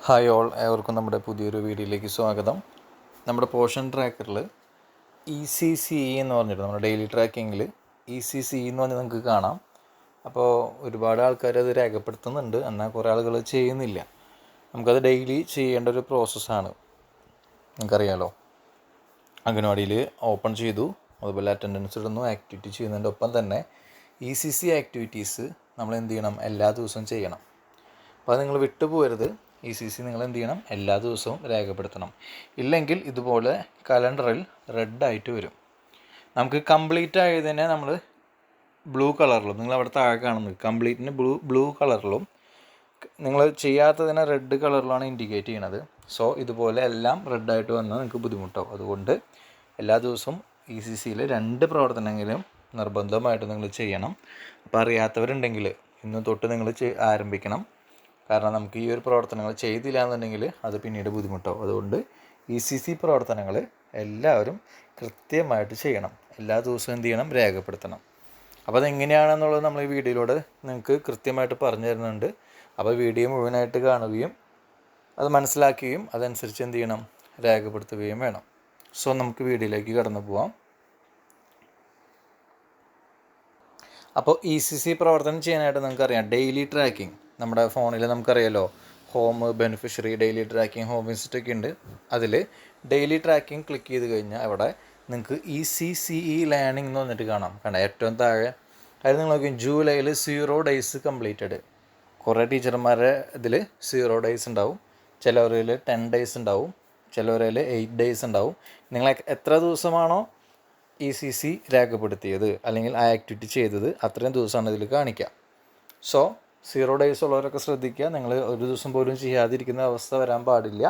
Hi all, ഏവർക്കും നമ്മുടെ പുതിയൊരു വീഡിയോയിലേക്ക് സ്വാഗതം. നമ്മുടെ പോർഷൻ ട്രാക്കറിൽ ECCE എന്ന് പറഞ്ഞിട്ട് നമ്മുടെ ഡെയിലി ട്രാക്കിങ്ങിൽ ECCE എന്ന് പറഞ്ഞ് നിങ്ങൾക്ക് കാണാം. അപ്പോൾ ഒരുപാട് ആൾക്കാർ അത് രേഖപ്പെടുത്തുന്നുണ്ട്, എന്നാൽ കുറേ ആളുകൾ ചെയ്യുന്നില്ല. നമുക്കത് ഡെയിലി ചെയ്യേണ്ട ഒരു പ്രോസസ്സാണ്. നിങ്ങൾക്കറിയാലോ, അംഗൻവാടിയിൽ ഓപ്പൺ ചെയ്തു, അതുപോലെ അറ്റൻഡൻസ് ഇടുന്നു, ആക്ടിവിറ്റി ചെയ്യുന്നതിൻ്റെ ഒപ്പം തന്നെ ECC ആക്ടിവിറ്റീസ് നമ്മൾ എന്ത് ചെയ്യണം, എല്ലാ ദിവസവും ചെയ്യണം. അപ്പോൾ അത് നിങ്ങൾ വിട്ടുപോകരുത്. ECC നിങ്ങൾ എന്ത് ചെയ്യണം, എല്ലാ ദിവസവും രേഖപ്പെടുത്തണം. ഇല്ലെങ്കിൽ ഇതുപോലെ കലണ്ടറിൽ റെഡായിട്ട് വരും. നമുക്ക് കംപ്ലീറ്റ് ആയതിനെ നമ്മൾ ബ്ലൂ കളറിലും, നിങ്ങൾ അവിടെ താഴെ കാണുന്നത് കംപ്ലീറ്റിന് ബ്ലൂ കളറിലും, നിങ്ങൾ ചെയ്യാത്തതിനെ റെഡ് കളറിലാണ് ഇൻഡിക്കേറ്റ് ചെയ്യണത്. സോ ഇതുപോലെ എല്ലാം റെഡായിട്ട് വന്നാൽ നിങ്ങൾക്ക് ബുദ്ധിമുട്ടാവും. അതുകൊണ്ട് എല്ലാ ദിവസവും ECCയിൽ 2 പ്രവർത്തനങ്ങളും നിർബന്ധമായിട്ട് നിങ്ങൾ ചെയ്യണം. അപ്പോൾ അറിയാത്തവരുണ്ടെങ്കിൽ ഇന്ന് തൊട്ട് നിങ്ങൾ ആരംഭിക്കണം. കാരണം നമുക്ക് ഈ ഒരു പ്രവർത്തനങ്ങൾ ചെയ്തില്ല എന്നുണ്ടെങ്കിൽ അത് പിന്നീട് ബുദ്ധിമുട്ടാവും. അതുകൊണ്ട് ECC പ്രവർത്തനങ്ങൾ എല്ലാവരും കൃത്യമായിട്ട് ചെയ്യണം. എല്ലാ ദിവസവും എന്ത് ചെയ്യണം, രേഖപ്പെടുത്തണം. അപ്പോൾ അതെങ്ങനെയാണെന്നുള്ളത് നമ്മൾ ഈ വീഡിയോയിലൂടെ നിങ്ങൾക്ക് കൃത്യമായിട്ട് പറഞ്ഞു തരുന്നുണ്ട്. അപ്പോൾ വീഡിയോ മുഴുവനായിട്ട് കാണുകയും അത് മനസ്സിലാക്കുകയും അതനുസരിച്ച് എന്ത് ചെയ്യണം, രേഖപ്പെടുത്തുകയും വേണം. സോ നമുക്ക് വീഡിയോയിലേക്ക് കടന്നു പോവാം. അപ്പോൾ ECC പ്രവർത്തനം ചെയ്യാനായിട്ട് നിങ്ങൾക്കറിയാം, ഡെയിലി ട്രാക്കിംഗ് നമ്മുടെ ഫോണിൽ നമുക്കറിയാലോ, home, beneficiary, daily tracking, home വിസിറ്റൊക്കെ ഉണ്ട്. അതിൽ ഡെയിലി ട്രാക്കിംഗ് ക്ലിക്ക് ചെയ്ത് കഴിഞ്ഞാൽ അവിടെ നിങ്ങൾക്ക് ECCE ലേണിംഗ് എന്ന് പറഞ്ഞിട്ട് കാണാം. ഏറ്റവും താഴെ അതിൽ നിങ്ങൾ നോക്കി, ജൂലൈയിൽ 0 days കംപ്ലീറ്റഡ്. കുറേ ടീച്ചർമാരുടെ ഇതിൽ 0 days ഉണ്ടാവും, ചിലവരിൽ 10 days ഉണ്ടാവും, ചിലവരിൽ 8 days ഉണ്ടാവും. നിങ്ങൾ എത്ര ദിവസമാണോ ECC രേഖപ്പെടുത്തിയത് അല്ലെങ്കിൽ ആ ആക്ടിവിറ്റി ചെയ്തത് അത്രയും ദിവസമാണ് ഇതിൽ കാണിക്കുക. സോ 0 days ഉള്ളവരൊക്കെ ശ്രദ്ധിക്കുക, നിങ്ങൾ ഒരു ദിവസം പോലും ചെയ്യാതിരിക്കുന്ന അവസ്ഥ വരാൻ പാടില്ല.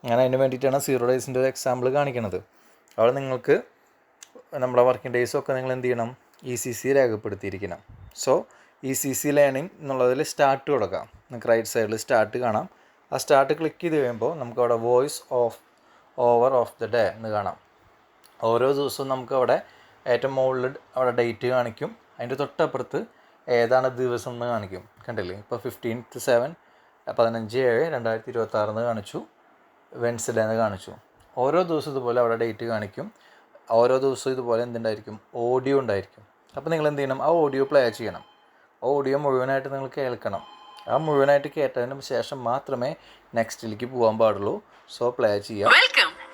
ഞാൻ അതിന് വേണ്ടിയിട്ടാണ് 0 days ഒരു എക്സാമ്പിൾ കാണിക്കുന്നത്. അവിടെ നിങ്ങൾക്ക് നമ്മുടെ വർക്കിംഗ് ഡേയ്സൊക്കെ നിങ്ങൾ എന്ത് ചെയ്യണം, ECC രേഖപ്പെടുത്തിയിരിക്കണം. സോ ECC ലേണിംഗ് എന്നുള്ളതിൽ സ്റ്റാർട്ട് കൊടുക്കാം. നിങ്ങൾക്ക് റൈറ്റ് സൈഡിൽ സ്റ്റാർട്ട് കാണാം. ആ സ്റ്റാർട്ട് ക്ലിക്ക് ചെയ്ത് കഴിയുമ്പോൾ നമുക്ക് അവിടെ voice over of the day എന്ന് കാണാം. ഓരോ ദിവസവും നമുക്ക് അവിടെ ഏറ്റവും മുകളിൽ അവിടെ ഡേറ്റ് കാണിക്കും, അതിൻ്റെ തൊട്ടപ്പുറത്ത് ഏതാണ് ദിവസം എന്ന് കാണിക്കും. കണ്ടില്ലേ, ഇപ്പോൾ 15/7 15/7/2026 എന്ന് കാണിച്ചു, വെൻസ്ഡേ എന്ന് കാണിച്ചു. ഓരോ ദിവസം ഇതുപോലെ അവിടെ ഡേറ്റ് കാണിക്കും. ഓരോ ദിവസവും ഇതുപോലെ എന്തുണ്ടായിരിക്കും, ഓഡിയോ ഉണ്ടായിരിക്കും. അപ്പോൾ നിങ്ങൾ എന്ത് ചെയ്യണം, ആ ഓഡിയോ പ്ലേ ചെയ്യണം. ആ ഓഡിയോ മുഴുവനായിട്ട് നിങ്ങൾ കേൾക്കണം. ആ മുഴുവനായിട്ട് കേട്ടതിന് ശേഷം മാത്രമേ നെക്സ്റ്റിലേക്ക് പോകാൻ പാടുള്ളൂ. സോ പ്ലേ ചെയ്യാം.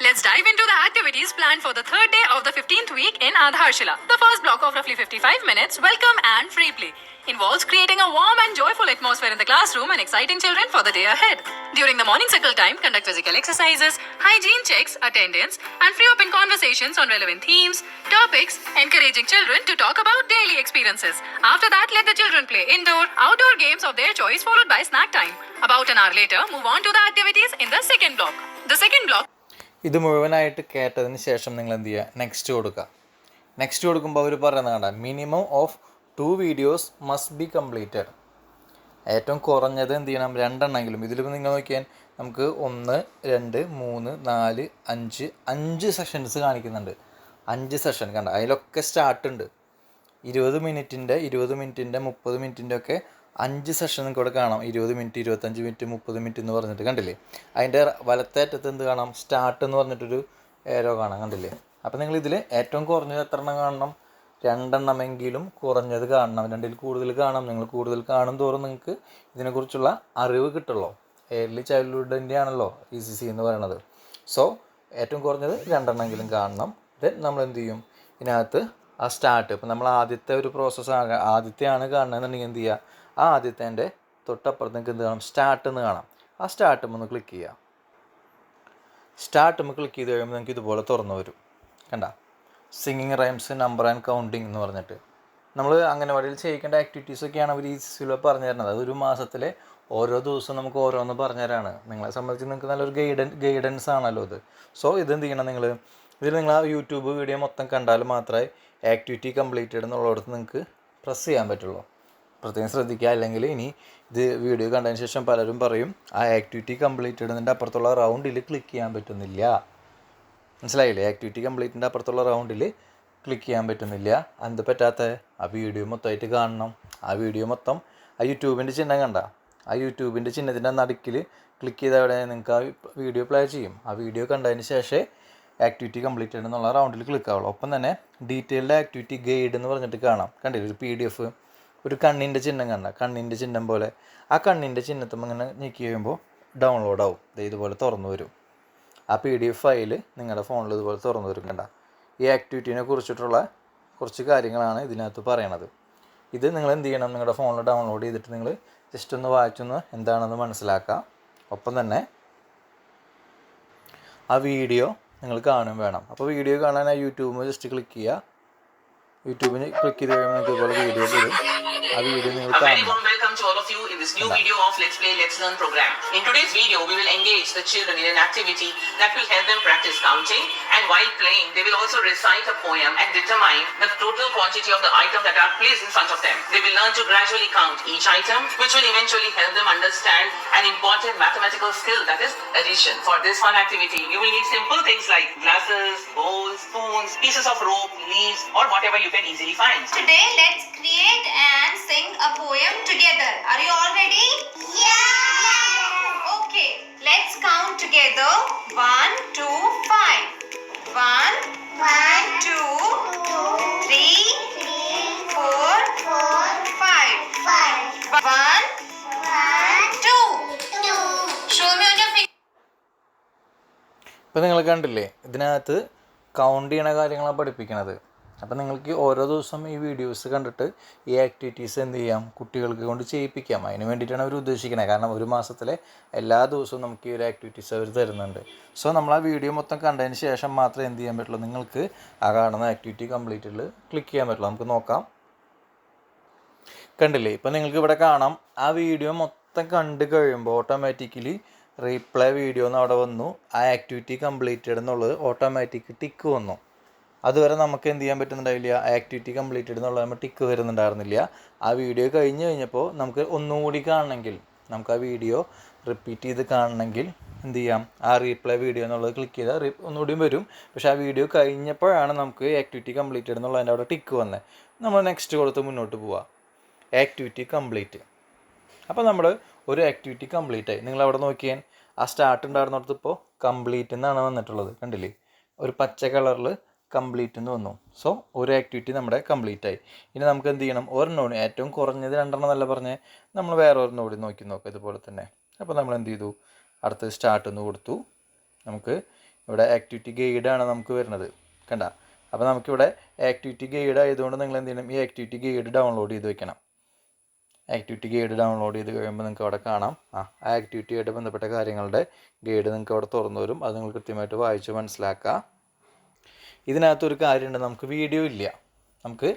Let's dive into the activities planned for the third day of the 15th week in Adharshila. The first block of roughly 55 minutes, welcome and free play, involves creating a warm and joyful atmosphere in the classroom and exciting children for the day ahead. During the morning circle time, conduct physical exercises, hygiene checks, attendance, and free open conversations on relevant themes, topics, encouraging children to talk about daily experiences. After that, let the children play indoor, outdoor games of their choice, followed by snack time. About an hour later, move on to the activities in the second block. The second block ഇത് മുഴുവനായിട്ട് കേട്ടതിന് ശേഷം നിങ്ങൾ എന്ത് ചെയ്യുക, next കൊടുക്കുക. Next കൊടുക്കുമ്പോൾ അവർ പറയുന്നത് കണ്ട, minimum of 2 videos must be completed. ഏറ്റവും കുറഞ്ഞത് എന്ത് ചെയ്യണം, 2 എണ്ണമെങ്കിലും. ഇതിലിപ്പോൾ നിങ്ങൾ നോക്കിയാൽ നമുക്ക് 1, 2, 3, 4, 5 സെഷൻസ് കാണിക്കുന്നുണ്ട്. 5 സെഷൻ കണ്ട, അതിലൊക്കെ സ്റ്റാർട്ട് ഉണ്ട്. 20 മിനിറ്റിൻ്റെ 30 മിനിറ്റിൻ്റെ ഒക്കെ 5 സെഷൻ നിങ്ങൾക്ക് ഇവിടെ കാണാം. 20 മിനിറ്റ്, 25 മിനിറ്റ്, 30 മിനിറ്റ് എന്ന് പറഞ്ഞിട്ട് കണ്ടില്ലേ. അതിൻ്റെ വലത്തെ അറ്റത്ത് എന്ത് കാണാം, സ്റ്റാർട്ട് എന്ന് പറഞ്ഞിട്ടൊരു ഏരോ കാണാം, കണ്ടില്ലേ. അപ്പോൾ നിങ്ങൾ ഇതിൽ ഏറ്റവും കുറഞ്ഞത് എത്ര എണ്ണം കാണണം, 2 എണ്ണമെങ്കിലും കുറഞ്ഞത് കാണണം. 2-ൽ കൂടുതൽ കാണാം. നിങ്ങൾ കൂടുതൽ കാണും തോറും നിങ്ങൾക്ക് ഇതിനെക്കുറിച്ചുള്ള അറിവ് കിട്ടുള്ളൂ. ഏർലി ചൈൽഡ്ഹുഡിൻ്റെ ആണല്ലോ ECC എന്ന് പറയുന്നത്. സോ ഏറ്റവും കുറഞ്ഞത് 2 എണ്ണമെങ്കിലും കാണണം. ദെൻ നമ്മൾ എന്ത് ചെയ്യും, ഇതിനകത്ത് ആ സ്റ്റാർട്ട്, ഇപ്പോൾ നമ്മൾ ആദ്യത്തെ ഒരു പ്രോസസ്സ് ആദ്യത്തെയാണ് കാണുന്നതെന്നുണ്ടെങ്കിൽ എന്ത് ചെയ്യുക, ആ ആദ്യത്തെ തൊട്ടപ്പുറത്ത് നിങ്ങൾക്ക് എന്ത് കാണാം, സ്റ്റാർട്ട് എന്ന് കാണാം. ആ സ്റ്റാർട്ടുമ്പോൾ ക്ലിക്ക് ചെയ്യുക. സ്റ്റാർട്ടുമ്പോൾ ക്ലിക്ക് ചെയ്ത് കഴിയുമ്പോൾ നിങ്ങൾക്ക് ഇതുപോലെ തുറന്നു വരും. കണ്ട, singing rhymes, number and counting എന്ന് പറഞ്ഞിട്ട് നമ്മൾ അംഗനവാടിയിൽ ചെയ്യിക്കേണ്ട ആക്ടിവിറ്റീസൊക്കെയാണ് അവർ ECC പറഞ്ഞു തരുന്നത്. അതൊരു മാസത്തിലെ ഓരോ ദിവസവും നമുക്ക് ഓരോന്ന് പറഞ്ഞു തരാണ്. നിങ്ങളെ സംബന്ധിച്ച് നിങ്ങൾക്ക് നല്ലൊരു ഗൈഡൻസ് ആണല്ലോ ഇത്. സോ ഇതെന്ത് ചെയ്യണം, ഇതിൽ നിങ്ങൾ ആ യൂട്യൂബ് വീഡിയോ മൊത്തം കണ്ടാൽ മാത്രമേ ആക്ടിവിറ്റി കംപ്ലീറ്റഡ് എന്നുള്ളിടത്ത് നിങ്ങൾക്ക് പ്രസ് ചെയ്യാൻ പറ്റുള്ളൂ. പ്രത്യേകം ശ്രദ്ധിക്കുക. അല്ലെങ്കിൽ ഇനി ഇത് വീഡിയോ കണ്ടതിന് ശേഷം പലരും പറയും ആ ആക്ടിവിറ്റി കംപ്ലീറ്റഡിൻ്റെ അപ്പുറത്തുള്ള റൗണ്ടിൽ ക്ലിക്ക് ചെയ്യാൻ പറ്റുന്നില്ല. മനസ്സിലായില്ലേ, ആക്ടിവിറ്റി കംപ്ലീറ്റിൻ്റെ അപ്പുറത്തുള്ള റൗണ്ടിൽ ക്ലിക്ക് ചെയ്യാൻ പറ്റുന്നില്ല. എന്ത് പറ്റാത്ത, ആ വീഡിയോ മൊത്തമായിട്ട് കാണണം. ആ വീഡിയോ മൊത്തം ആ യൂട്യൂബിൻ്റെ ചിഹ്നം കണ്ട, ആ യൂട്യൂബിൻ്റെ ചിഹ്നത്തിൻ്റെ നടുക്കിൽ ക്ലിക്ക് ചെയ്താൽ അവിടെ നിങ്ങൾക്ക് ആ വീഡിയോ പ്ലേ ചെയ്യും. ആ വീഡിയോ കണ്ടതിന് ശേഷമേ ആക്ടിവിറ്റി കംപ്ലീറ്റഡ് എന്നുള്ള റൗണ്ടിൽ ക്ലിക്ക് ആവുള്ളൂ. ഒപ്പം തന്നെ ഡീറ്റെയിൽഡ് ആക്ടിവിറ്റി ഗൈഡ് എന്ന് പറഞ്ഞിട്ട് കാണാം. കണ്ടില്ല ഒരു PDF, ഒരു കണ്ണിൻ്റെ ചിഹ്നം കണ്ട, കണ്ണിൻ്റെ ചിഹ്നം പോലെ ആ കണ്ണിൻ്റെ ചിഹ്നത്തും ഇങ്ങനെ ഞെക്കി കഴിയുമ്പോൾ ഡൗൺലോഡ് ആവും. ഇതുപോലെ തുറന്നു വരും. ആ PDF ഫയൽ നിങ്ങളുടെ ഫോണിൽ ഇതുപോലെ തുറന്നു വരും. കണ്ട, ഈ ആക്ടിവിറ്റീനെ കുറിച്ചിട്ടുള്ള കുറച്ച് കാര്യങ്ങളാണ് ഇതിനകത്ത് പറയണത്. ഇത് നിങ്ങൾ എന്ത് ചെയ്യണം, നിങ്ങളുടെ ഫോണിൽ ഡൗൺലോഡ് ചെയ്തിട്ട് നിങ്ങൾ ജസ്റ്റ് ഒന്ന് വായിച്ചൊന്ന് എന്താണെന്ന് മനസ്സിലാക്കാം. ഒപ്പം തന്നെ ആ വീഡിയോ നിങ്ങൾ കാണും വേണം. അപ്പോൾ വീഡിയോ കാണാൻ ആ യൂട്യൂബിൽ ജസ്റ്റ് ക്ലിക്ക് ചെയ്യുക. യൂട്യൂബിന് ക്ലിക്ക് ചെയ്ത് കഴിയുമ്പോൾ നിങ്ങൾക്ക് ഇതുപോലെ വീഡിയോ വരും. ആ വീഡിയോ നിങ്ങൾ കാണണം. Welcome to all of you in this new video of Let's Play, Let's Learn program. In today's video, we will engage the children in an activity that will help them practice counting, and while playing, they will also recite a poem and determine the total quantity of the items that are placed in front of them. They will learn to gradually count each item, which will eventually help them understand an important mathematical skill, that is addition. For this fun activity, you will need simple things like glasses, bowls, spoons, pieces of rope, leaves, or whatever you can easily find. Today, let's create and sing a poem together. Are you all ready? Yeah! Okay, let's count together. 1, 2, 5. 1, 2, 3, 4, 5. 1, 2. Show me on your finger. ഇപ്പോൾ നിങ്ങൾ കണ്ടില്ലേ, ഇതിനകത്ത് count ചെയ്യണ കാര്യങ്ങളാണ് പഠിപ്പിക്കണത്. അപ്പോൾ നിങ്ങൾക്ക് ഓരോ ദിവസം ഈ വീഡിയോസ് കണ്ടിട്ട് ഈ ആക്ടിവിറ്റീസ് എന്ത് ചെയ്യാം, കുട്ടികൾക്ക് കൊണ്ട് ചെയ്യിപ്പിക്കാം. അതിന് വേണ്ടിയിട്ടാണ് അവർ ഉദ്ദേശിക്കുന്നത്. കാരണം ഒരു മാസത്തിലെ എല്ലാ ദിവസവും നമുക്ക് ഈ ഒരു ആക്ടിവിറ്റീസ് അവർ തരുന്നുണ്ട്. സോ നമ്മൾ ആ വീഡിയോ മൊത്തം കണ്ടതിന് ശേഷം മാത്രമേ എന്ത് ചെയ്യാൻ പറ്റുള്ളൂ, നിങ്ങൾക്ക് ആ കാണുന്ന ആക്ടിവിറ്റി കംപ്ലീറ്റിൽ ക്ലിക്ക് ചെയ്യാൻ പറ്റുള്ളൂ. നമുക്ക് നോക്കാം. കണ്ടില്ലേ, ഇപ്പോൾ നിങ്ങൾക്ക് ഇവിടെ കാണാം. ആ വീഡിയോ മൊത്തം കണ്ടു കഴിയുമ്പോൾ ഓട്ടോമാറ്റിക്കലി റീപ്ലേ വീഡിയോ എന്ന് അവിടെ വന്നു. ആ ആക്ടിവിറ്റി കംപ്ലീറ്റഡ് എന്നുള്ളത് ഓട്ടോമാറ്റിക് ടിക്ക് വന്നു. അതുവരെ നമുക്ക് എന്ത് ചെയ്യാൻ പറ്റുന്നുണ്ടാവില്ല, ആക്ടിവിറ്റി കംപ്ലീറ്റഡ് എന്നുള്ള ടിക്ക് വരുന്നുണ്ടായിരുന്നില്ല. ആ വീഡിയോ കഴിഞ്ഞപ്പോൾ നമുക്ക് ഒന്നുകൂടി കാണണമെങ്കിൽ, നമുക്ക് ആ വീഡിയോ റിപ്പീറ്റ് ചെയ്ത് കാണണമെങ്കിൽ എന്ത് ചെയ്യാം, ആ റീപ്ലേ വീഡിയോ എന്നുള്ളത് ക്ലിക്ക് ചെയ്താൽ ഒന്നുകൂടിയും വരും. പക്ഷേ ആ വീഡിയോ കഴിഞ്ഞപ്പോഴാണ് നമുക്ക് ആക്ടിവിറ്റി കംപ്ലീറ്റഡ് എന്നുള്ളതിൻ്റെ അവിടെ ടിക്ക് വന്നത്. നമ്മൾ നെക്സ്റ്റ് കൊടുത്ത് മുന്നോട്ട് പോവുക. Activity complete. അപ്പോൾ നമ്മൾ ഒരു ആക്ടിവിറ്റി കംപ്ലീറ്റ് ആയി. നിങ്ങളവിടെ നോക്കിയാൽ ആ സ്റ്റാർട്ട് ഉണ്ടായിരുന്നിടത്ത് ഇപ്പോൾ കംപ്ലീറ്റ് എന്നാണ് വന്നിട്ടുള്ളത്. കണ്ടില്ലേ, ഒരു പച്ച കളറിൽ കംപ്ലീറ്റ് എന്ന് വന്നു. സോ ഒരു ആക്ടിവിറ്റി നമ്മുടെ കംപ്ലീറ്റ് ആയി. ഇനി നമുക്ക് എന്ത് ചെയ്യണം, ഒരെണ്ണം, ഏറ്റവും കുറഞ്ഞത് 2 എന്നല്ല പറഞ്ഞ് നമ്മൾ വേറെ ഒരെണ്ണം കൂടി നോക്കി നോക്കാം ഇതുപോലെ തന്നെ. അപ്പോൾ നമ്മൾ എന്ത് ചെയ്തു, അടുത്ത് സ്റ്റാർട്ട് എന്ന് കൊടുത്തു. നമുക്ക് ഇവിടെ ആക്ടിവിറ്റി ഗൈഡാണ് നമുക്ക് വരുന്നത്. കണ്ട, അപ്പോൾ നമുക്കിവിടെ ആക്ടിവിറ്റി ഗൈഡ് ആയതുകൊണ്ട് നിങ്ങൾ എന്ത് ചെയ്യണം, ഈ ആക്ടിവിറ്റി ഗൈഡ് ഡൗൺലോഡ് ചെയ്ത് വെക്കണം. ആക്ടിവിറ്റി ഗൈഡ് ഡൗൺലോഡ് ചെയ്ത് കഴിയുമ്പോൾ നിങ്ങൾക്ക് അവിടെ കാണാം ആ ആക്ടിവിറ്റിയായിട്ട് ബന്ധപ്പെട്ട കാര്യങ്ങളുടെ ഗൈഡ് നിങ്ങൾക്ക് അവിടെ തുറന്നു വരും. അത് നിങ്ങൾ കൃത്യമായിട്ട് വായിച്ച് മനസ്സിലാക്കുക. ഇതിനകത്തൊരു കാര്യമുണ്ട്, നമുക്ക് വീഡിയോ ഇല്ല, നമുക്ക്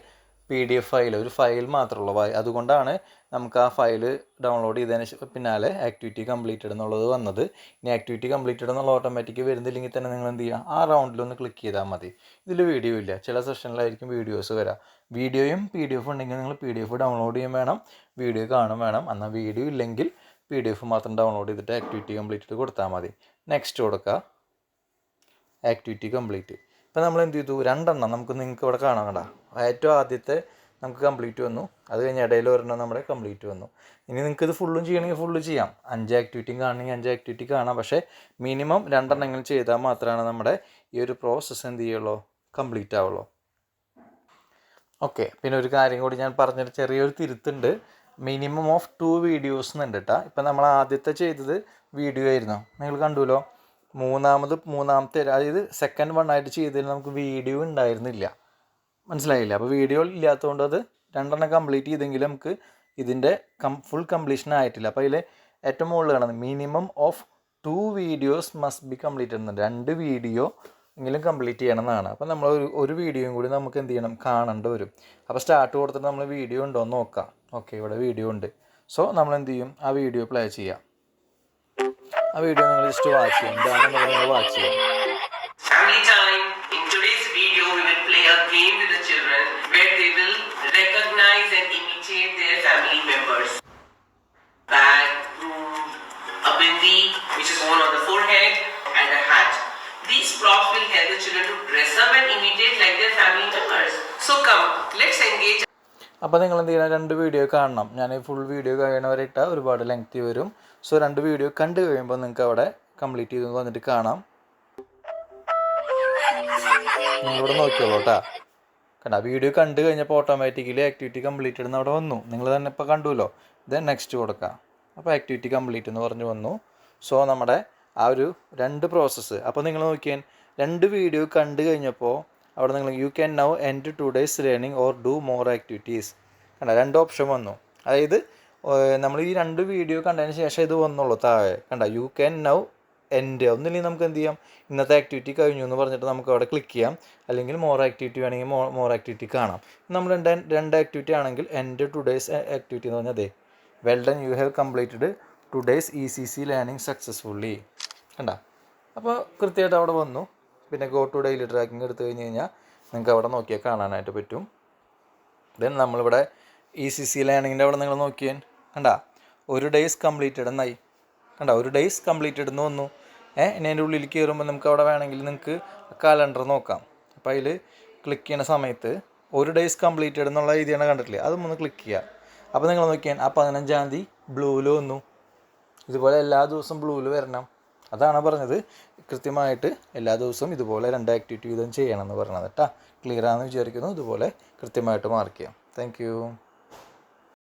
PDF ഫയൽ, ഒരു ഫയൽ മാത്രമുള്ളൂ. അതുകൊണ്ടാണ് നമുക്ക് ആ ഫയൽ ഡൗൺലോഡ് ചെയ്തതിന് പിന്നാലെ ആക്ടിവിറ്റി കംപ്ലീറ്റഡ് എന്നുള്ളത് വന്നത്. ഇനി ആക്ടിവിറ്റി കംപ്ലീറ്റഡ് എന്നുള്ള ഓട്ടോമാറ്റിക് വരുന്നില്ലെങ്കിൽ തന്നെ നിങ്ങൾ എന്ത് ചെയ്യുക, ആ റൗണ്ടിലൊന്ന് ക്ലിക്ക് ചെയ്താൽ മതി. ഇതിൽ വീഡിയോ ഇല്ല, ചില സെഷനിലായിരിക്കും വീഡിയോസ് വരാം. വീഡിയോയും PDF ഉണ്ടെങ്കിൽ നിങ്ങൾ PDF ഡൗൺലോഡ് ചെയ്യും വേണം, വീഡിയോ കാണും വേണം. എന്നാൽ വീഡിയോ ഇല്ലെങ്കിൽ PDF മാത്രം ഡൗൺലോഡ് ചെയ്തിട്ട് ആക്ടിവിറ്റി കംപ്ലീറ്റഡ് കൊടുത്താൽ മതി. നെക്സ്റ്റ് കൊടുക്കുക, ആക്ടിവിറ്റി കംപ്ലീറ്റ്. ഇപ്പോൾ നമ്മൾ എന്ത് ചെയ്തു, 2 എണ്ണം നമുക്ക് നിങ്ങൾക്ക് ഇവിടെ കാണാൻ കണ്ട. ഏറ്റവും ആദ്യത്തെ നമുക്ക് കംപ്ലീറ്റ് വന്നു, അത് കഴിഞ്ഞ് ഇടയിൽ ഒരെണ്ണം നമ്മുടെ കംപ്ലീറ്റ് വന്നു. ഇനി നിങ്ങൾക്ക് ഇത് ഫുള്ളും ചെയ്യണമെങ്കിൽ ഫുള്ള് ചെയ്യാം. 5 ആക്ടിവിറ്റിയും കാണണമെങ്കിൽ 5 ആക്ടിവിറ്റി കാണാം. പക്ഷേ മിനിമം 2 എണ്ണമെങ്കിലും ചെയ്താൽ മാത്രമാണ് നമ്മുടെ ഈ ഒരു പ്രോസസ്സ് എന്ത് ചെയ്യുള്ളൂ, കംപ്ലീറ്റ് ആവുള്ളൂ. ഓക്കെ, പിന്നെ ഒരു കാര്യം കൂടി ഞാൻ പറഞ്ഞൊരു ചെറിയൊരു തിരുത്തുണ്ട്. മിനിമം ഓഫ് 2 വീഡിയോസ് എന്നുണ്ട് കേട്ടോ. ഇപ്പം നമ്മൾ ആദ്യത്തെ ചെയ്തത് വീഡിയോ ആയിരുന്നു, നിങ്ങൾ കണ്ടുല്ലോ. മൂന്നാമത്തെ അതായത് സെക്കൻഡ് 1 ആയിട്ട് ചെയ്തതിൽ നമുക്ക് വീഡിയോ ഉണ്ടായിരുന്നില്ല, മനസ്സിലായില്ല. അപ്പോൾ വീഡിയോ ഇല്ലാത്തതുകൊണ്ട് അത് 2 എണ്ണം കംപ്ലീറ്റ് ചെയ്തെങ്കിൽ നമുക്ക് ഇതിൻ്റെ ഫുൾ കംപ്ലീഷൻ ആയിട്ടില്ല. അപ്പോൾ അതിൽ ഏറ്റവും മുകളിൽ കാണുന്നത് minimum of 2 videos must be complete ചെയ്യുന്നുണ്ട്. 2 വീഡിയോ എങ്കിലും കംപ്ലീറ്റ് ചെയ്യണം എന്നാണ്. അപ്പോൾ നമ്മൾ ഒരു വീഡിയോയും കൂടി നമുക്ക് എന്ത് ചെയ്യണം, കാണേണ്ടി വരും. അപ്പോൾ സ്റ്റാർട്ട് കൊടുത്തിട്ട് നമ്മൾ വീഡിയോ ഉണ്ടോ എന്ന് നോക്കാം. ഓക്കെ, ഇവിടെ വീഡിയോ ഉണ്ട്. സോ നമ്മൾ എന്ത് ചെയ്യും, ആ വീഡിയോ പ്ലേ ചെയ്യാം. ആ വീഡിയോ നിങ്ങൾ ജസ്റ്റ് വാച്ച് ചെയ്യാം. എന്താണെന്നുള്ളത് നിങ്ങൾ വാച്ച് ചെയ്യാം. Family time. In today's video, we will play a game with the children where they will recognize and imitate their family members. Bag, broom, a bindi, which is worn on the forehead, and a hat. These props will help the children to dress up and imitate like their family members. So come, let's engage. അപ്പോൾ നിങ്ങൾ എന്ത് ചെയ്യണം, 2 video കാണണം. ഞാൻ full video കഴിയണവരെ ഇട്ടാൽ ഒരുപാട് lengthy വരും. So 2 video കണ്ടു കഴിയുമ്പോൾ നിങ്ങൾക്ക് അവിടെ കംപ്ലീറ്റ് ചെയ്ത് വന്നിട്ട് കാണാം. നിങ്ങളിവിടെ നോക്കിയോളൂ കേട്ടോ. കണ്ട വീഡിയോ കണ്ടു കഴിഞ്ഞപ്പോൾ ഓട്ടോമാറ്റിക്കലി ആക്ടിവിറ്റി കംപ്ലീറ്റഡ് എന്ന് അവിടെ വന്നു. നിങ്ങൾ തന്നെ ഇപ്പോൾ കണ്ടുല്ലോ. ദെൻ നെക്സ്റ്റ് കൊടുക്കാം. അപ്പോൾ ആക്ടിവിറ്റി കംപ്ലീറ്റ് എന്ന് പറഞ്ഞ് വന്നു. സോ നമ്മുടെ ആ ഒരു 2 പ്രോസസ്സ്. അപ്പോൾ നിങ്ങൾ നോക്കിയാൽ 2 വീഡിയോ കണ്ടു കഴിഞ്ഞപ്പോൾ അവിടെ നിങ്ങൾ you can now end today's learning or do more activities. കണ്ട 2 ഓപ്ഷൻ വന്നു. അതായത് നമ്മൾ ഈ 2 വീഡിയോ കണ്ടതിന് ശേഷം ഇത് വന്നുള്ളൂ താഴെ. കണ്ട യു ക്യാൻ നൗ എൻഡ്. ഒന്നില്ലെങ്കിൽ നമുക്ക് എന്ത് ചെയ്യാം, ഇന്നത്തെ ആക്ടിവിറ്റി കഴിഞ്ഞു എന്ന് പറഞ്ഞിട്ട് നമുക്ക് അവിടെ ക്ലിക്ക് ചെയ്യാം. അല്ലെങ്കിൽ മോർ ആക്ടിവിറ്റി വേണമെങ്കിൽ മോർ ആക്ടിവിറ്റി കാണാം. നമ്മൾ 2 ആക്ടിവിറ്റി ആണെങ്കിൽ എൻഡ് ടുഡേയ്സ് ആക്ടിവിറ്റി എന്ന് പറഞ്ഞാൽ അതെ well done you have completed today's ECC learning successfully. കണ്ട അപ്പോൾ കൃത്യമായിട്ട് അവിടെ വന്നു. പിന്നെ ഗോ ടു ഡെയിലി ട്രാക്കിംഗ് എടുത്തു കഴിഞ്ഞ് കഴിഞ്ഞാൽ നിങ്ങൾക്ക് അവിടെ നോക്കിയാൽ കാണാനായിട്ട് പറ്റും. ദെൻ നമ്മളിവിടെ ECC ലേണിങ്ങിൻ്റെ അവിടെ നിങ്ങൾ നോക്കിയാൽ കണ്ട 1 ഡേയ്സ് കംപ്ലീറ്റഡ് എന്നായി. കണ്ട 1 ഡേയ്സ് കംപ്ലീറ്റഡ് എന്ന് വന്നു. ഇനി അതിൻ്റെ ഉള്ളിൽ കയറുമ്പോൾ നമുക്ക് അവിടെ വേണമെങ്കിൽ നിങ്ങൾക്ക് കാലണ്ടർ നോക്കാം. അപ്പോൾ അതിൽ ക്ലിക്ക് ചെയ്യുന്ന സമയത്ത് 1 ഡേയ്സ് കംപ്ലീറ്റഡ് എന്നുള്ള രീതിയാണ് കണ്ടിട്ടില്ലേ, അതും ഒന്ന് ക്ലിക്ക് ചെയ്യുക. അപ്പോൾ നിങ്ങൾ നോക്കിയാൽ ആ 15-ാം തീയതി ബ്ലൂവിൽ വന്നു. ഇതുപോലെ എല്ലാ ദിവസവും ബ്ലൂവിൽ വരണം. അതാണ് പറഞ്ഞത് കൃത്യമായിട്ട് എല്ലാ ദിവസവും ഇതുപോലെ 2 ആക്ടിവിറ്റി വീതം ചെയ്യണം എന്ന് പറഞ്ഞത് കേട്ടോ. ക്ലിയർ ആണെന്ന് വിചാരിക്കുന്നു. ഇതുപോലെ കൃത്യമായിട്ട് മാർക്ക് ചെയ്യാം. താങ്ക്